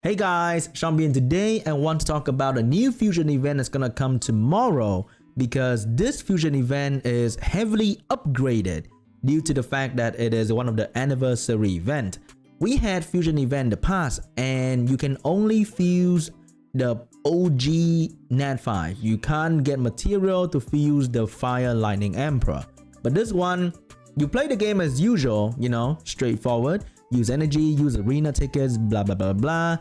Hey guys, SeanB, and today I want to talk about a new fusion event that's gonna come tomorrow because this fusion event is heavily upgraded due to the fact that it is one of the anniversary event. We had fusion event in the past and you can only fuse the OG Nat 5. You can't get material to fuse the Fire Lightning Emperor. But this one, you play the game as usual, straightforward. Use energy, use arena tickets, blah blah blah blah,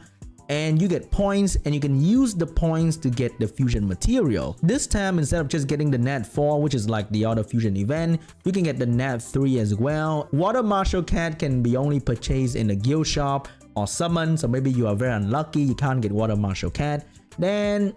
and you get points, and you can use the points to get the fusion material. This time, instead of just getting the Nat 4, which is like the other fusion event, you can get the Nat 3 as well. Water Martial Cat can be only purchased in the guild shop or summon, so maybe you are very unlucky, you can't get Water Martial Cat. Then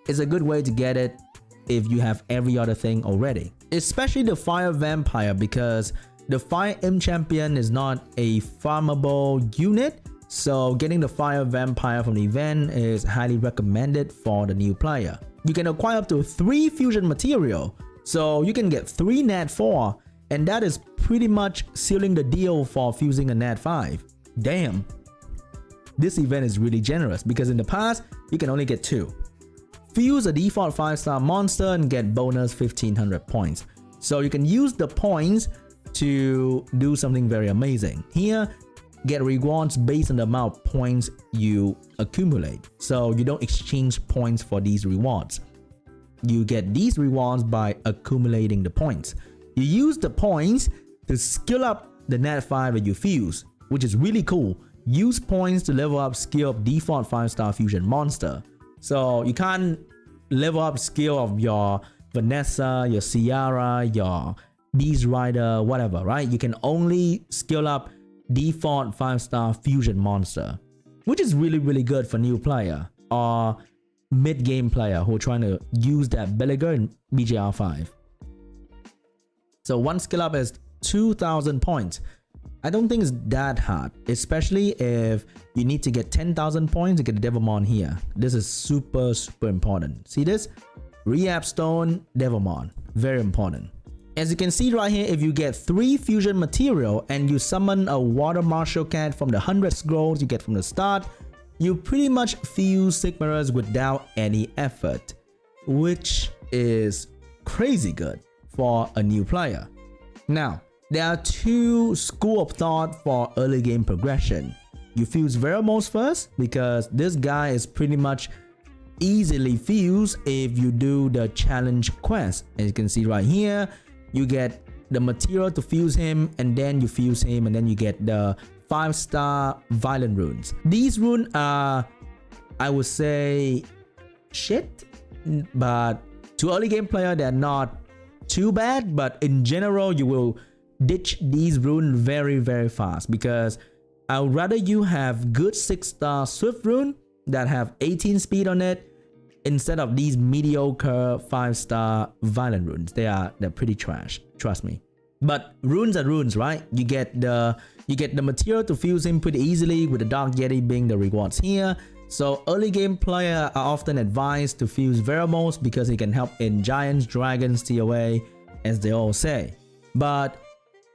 it's a good way to get it if you have every other thing already. Especially the Fire Vampire, because the Fire Imp Champion is not a farmable unit, so getting the Fire Vampire from the event is highly recommended for the new player. You can acquire up to 3 fusion material, so you can get 3 Nat 4, and that is pretty much sealing the deal for fusing a Nat 5. Damn. This event is really generous because in the past, you can only get 2. Fuse a default 5-star monster and get bonus 1500 points. So you can use the points to do something very amazing. Here, get rewards based on the amount of points you accumulate. So you don't exchange points for these rewards. You get these rewards by accumulating the points. You use the points to skill up the Nat 5 that you fuse, which is really cool. Use points to level up skill of default 5-star fusion monster. So you can't level up skill of your Vanessa, your Ciara, your Beast Rider, whatever, right? You can only skill up default 5-star fusion monster, which is really good for new player or mid-game player who are trying to use that Belegar in BGR 5. So one skill up is 2000 points. I don't think it's that hard, especially if you need to get 10,000 points to get the Devilmon here. This is super important. See this? Rehab Stone, Devilmon, very important. As you can see right here, if you get 3 fusion material and you summon a Water Martial Cat from the 100 scrolls you get from the start, you pretty much fuse Sigmarus without any effort, which is crazy good for a new player. Now, there are 2 school of thought for early game progression. You fuse Veromos first because this guy is pretty much easily fused if you do the challenge quest. As you can see right here, you get the material to fuse him, and then you fuse him, and then you get the 5-star violent runes. These runes are, I would say, shit, but to early game player they're not too bad, but in general you will ditch these runes very fast because I would rather you have good 6-star swift rune that have 18 speed on it instead of these mediocre 5-star violent runes. They're pretty trash, trust me. But runes are runes, right? You get the material to fuse him pretty easily, with the Dark Yeti being the rewards here. So early game player are often advised to fuse Veromos because he can help in giants, dragons, TOA, as they all say. But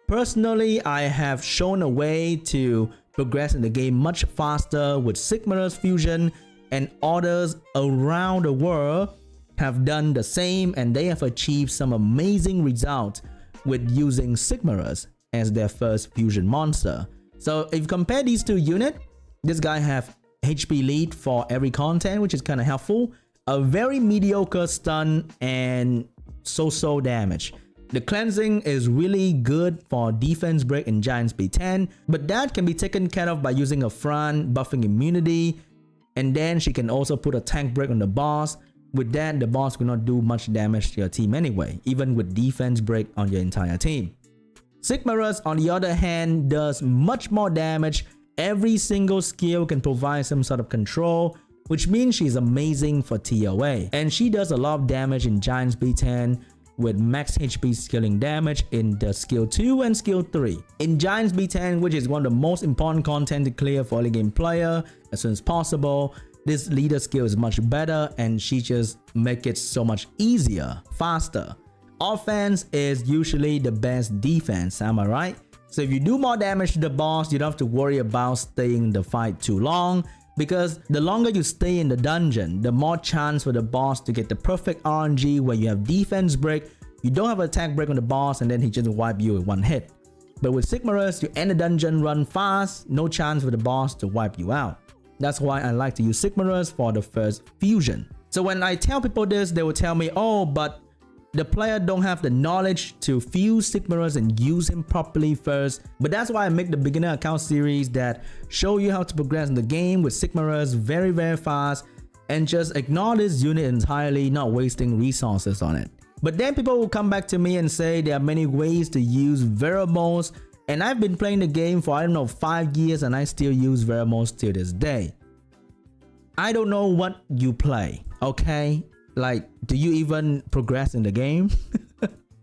personally, I have shown a way to progress in the game much faster with Sigmarus fusion, and others around the world have done the same, and they have achieved some amazing results with using Sigmarus as their first fusion monster. So if you compare these 2 units, this guy have HP lead for every content, which is kind of helpful, a very mediocre stun, and so damage. The cleansing is really good for defense break in Giant Speed 10, but that can be taken care of by using a Fran buffing immunity, and then she can also put a tank break on the boss. With that, the boss will not do much damage to your team anyway, even with defense break on your entire team. Sigmarus, on the other hand, does much more damage. Every single skill can provide some sort of control, which means she's amazing for TOA. And she does a lot of damage in Giant Speed 10 with max HP scaling damage in the skill 2 and skill 3. In Giant Speed 10, which is one of the most important content to clear for early game player as soon as possible, this leader skill is much better, and she just make it so much easier, faster. Offense is usually the best defense, am I right? So if you do more damage to the boss, you don't have to worry about staying in the fight too long. Because the longer you stay in the dungeon, the more chance for the boss to get the perfect RNG where you have defense break, you don't have attack break on the boss, and then he just wipe you with one hit. But with Sigmarus, you end the dungeon, run fast, no chance for the boss to wipe you out. That's why I like to use Sigmarus for the first fusion. So when I tell people this, they will tell me, oh, but the player don't have the knowledge to fuse Sigmarus and use him properly first. But that's why I make the beginner account series that show you how to progress in the game with Sigmarus very fast, and just ignore this unit entirely, not wasting resources on it. But then people will come back to me and say there are many ways to use Veromos, and I've been playing the game for, I don't know, 5 years, and I still use Veromos till this day. I don't know what you play, okay? Like, do you even progress in the game?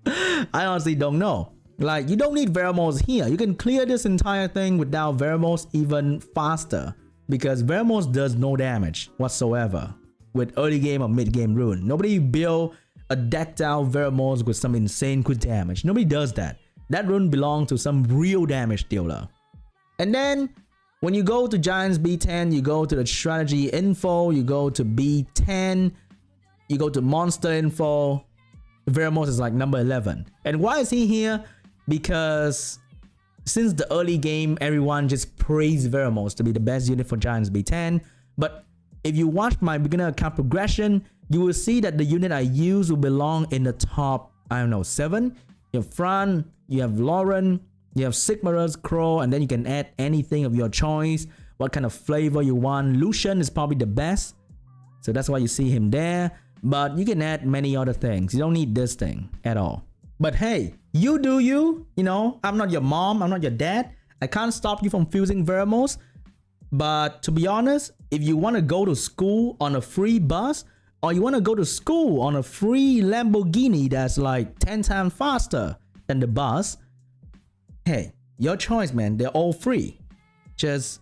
I honestly don't know. Like, you don't need Veromos here. You can clear this entire thing without Veromos even faster, because Veromos does no damage whatsoever with early game or mid game rune. Nobody build a decked out Veromos with some insane crit damage. Nobody does that. That rune belongs to some real damage dealer. And then when you go to Giants B10, you go to the strategy info, you go to B10, you go to monster info. Veromos is like number 11. And why is he here? Because since the early game, everyone just praised Veromos to be the best unit for Giants B10. But if you watch my beginner account progression, you will see that the unit I use will belong in the top, I don't know, 7. You have Fran, you have Lauren, you have Sigmarus, Crow, and then you can add anything of your choice, what kind of flavor you want. Lucian is probably the best, so that's why you see him there. But you can add many other things. You don't need this thing at all. But hey, you do you. You know, I'm not your mom, I'm not your dad. I can't stop you from fusing Veromos. But to be honest, if you want to go to school on a free bus, or you want to go to school on a free Lamborghini that's like 10 times faster than the bus, hey, your choice, man. They're all free. Just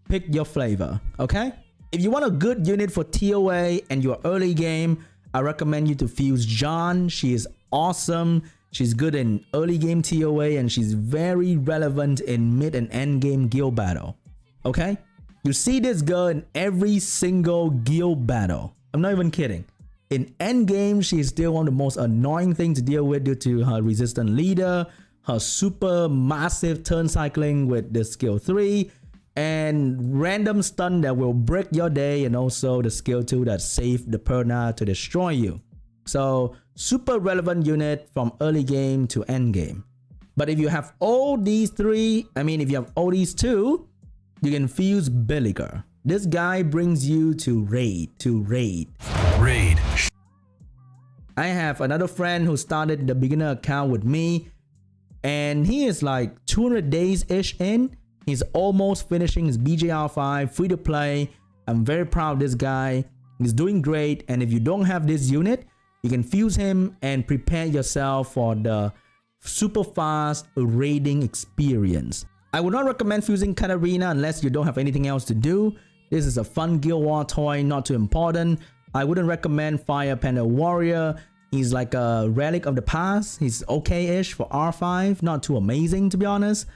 pick your flavor, okay? If you want a good unit for TOA and your early game, I recommend you to fuse John. She is awesome. She's good in early game TOA, and she's very relevant in mid and end game guild battle. Okay? You see this girl in every single guild battle. I'm not even kidding. In end game, she is still one of the most annoying things to deal with due to her resistant leader, her super massive turn cycling with the skill 3, and random stun that will break your day, and also the skill 2 that saved the Perna to destroy you. So super relevant unit from early game to end game. But if you have all these 3, if you have all these 2, you can fuse Belliger. This guy brings you to raid. I have another friend who started the beginner account with me, and he is like 200 days ish in. He's almost finishing his BJR5, free to play. I'm very proud of this guy. He's doing great, and if you don't have this unit, you can fuse him and prepare yourself for the super fast raiding experience. I would not recommend fusing Katarina unless you don't have anything else to do. This is a fun Guild War toy, not too important. I wouldn't recommend Fire Panda Warrior. He's like a relic of the past. He's okay-ish for R5, not too amazing to be honest.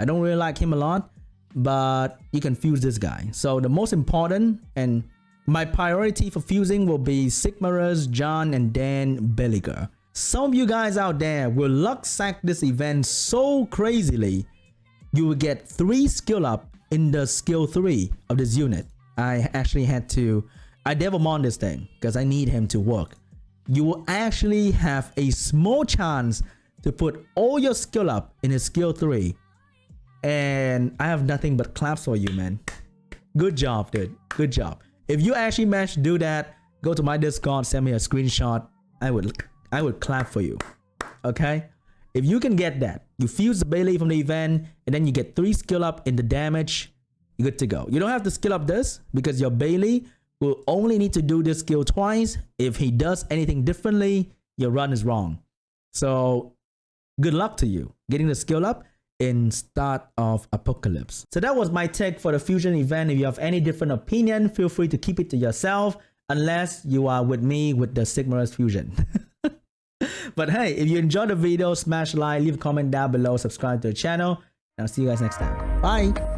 I don't really like him a lot, but you can fuse this guy. So the most important and my priority for fusing will be Sigmarus, John, and then Belliger. Some of you guys out there will luck sack this event so crazily, you will get 3 skill up in the skill 3 of this unit. I actually had to, I Devilmon this thing because I need him to work. You will actually have a small chance to put all your skill up in his skill 3. And I have nothing but claps for you, man. Good job, dude. Good job. If you actually manage to do that, go to my Discord, send me a screenshot. I would clap for you. Okay? If you can get that, you fuse the Bailey from the event, and then you get 3 skill up in the damage, you're good to go. You don't have to skill up this because your Bailey will only need to do this skill twice. If he does anything differently, your run is wrong. So good luck to you getting the skill up in start of Apocalypse. So that was my take for the fusion event. If you have any different opinion, feel free to keep it to yourself unless you are with me with the Sigmarus fusion. But hey, if you enjoyed the video, smash like, leave a comment down below, subscribe to the channel, and I'll see you guys next time. Bye!